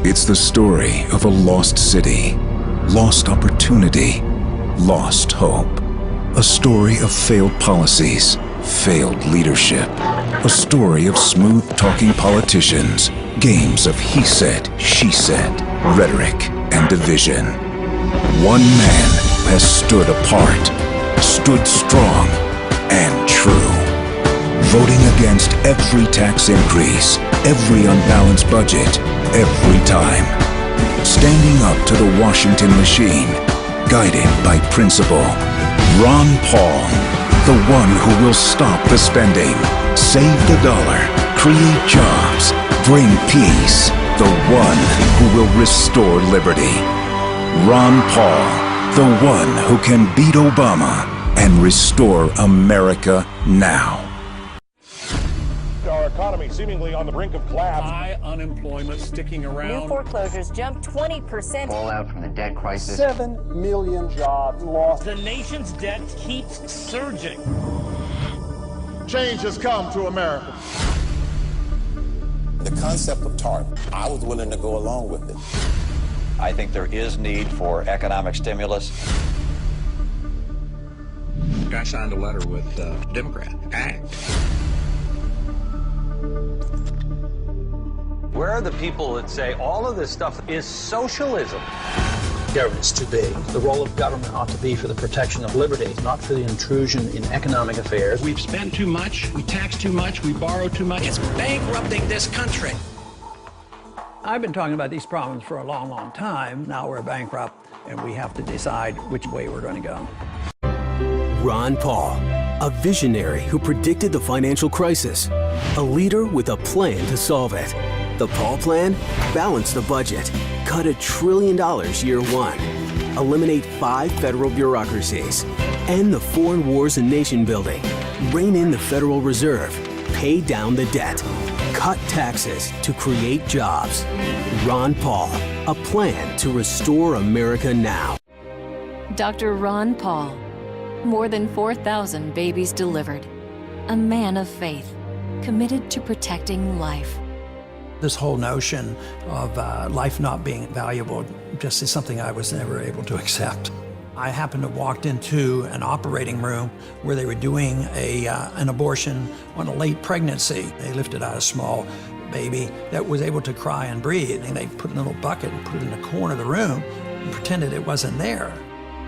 It's the story of a lost city, lost opportunity, lost hope. A story of failed policies, failed leadership. A story of smooth-talking politicians, games of he said, she said, rhetoric and division. One man has stood apart, stood strong and true. Voting against every tax increase, every unbalanced budget, every time. Standing up to the Washington machine, guided by principle. Ron Paul, the one who will stop the spending, save the dollar, create jobs, bring peace. The one who will restore liberty. Ron Paul, the one who can beat Obama and restore America now. Our economy seemingly on the brink of collapse. High unemployment sticking around. New foreclosures jumped 20%. Fallout from the debt crisis. 7 million jobs lost. The nation's debt keeps surging. Change has come to America. The concept of TARP, I was willing to go along with it. I think there is need for economic stimulus. I signed a letter with Democrat Act. Where are the people that say all of this stuff is socialism? Government's too big. The role of government ought to be for the protection of liberty, not for the intrusion in economic affairs. We've spent too much, we tax too much, we borrow too much. It's bankrupting this country. I've been talking about these problems for a long, long time. Now we're bankrupt, and we have to decide which way we're going to go. Ron Paul, a visionary who predicted the financial crisis, a leader with a plan to solve it. The Paul plan? Balance the budget. Cut $1 trillion year one. Eliminate 5 federal bureaucracies. End the foreign wars and nation building. Rein in the Federal Reserve. Pay down the debt. Cut taxes to create jobs. Ron Paul, a plan to restore America now. Dr. Ron Paul. More than 4,000 babies delivered. A man of faith, committed to protecting life. This whole notion of life not being valuable just is something I was never able to accept. I happened to walk into an operating room where they were doing an abortion on a late pregnancy. They lifted out a small baby that was able to cry and breathe, and they put it in a little bucket and put it in the corner of the room and pretended it wasn't there.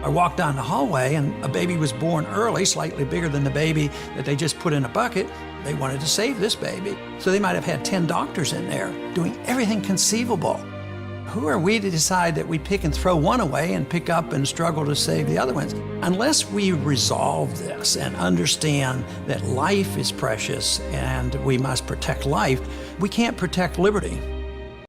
I walked down the hallway and a baby was born early, slightly bigger than the baby that they just put in a bucket. They wanted to save this baby. So they might have had 10 doctors in there doing everything conceivable. Who are we to decide that we pick and throw one away and pick up and struggle to save the other ones? Unless we resolve this and understand that life is precious and we must protect life, we can't protect liberty.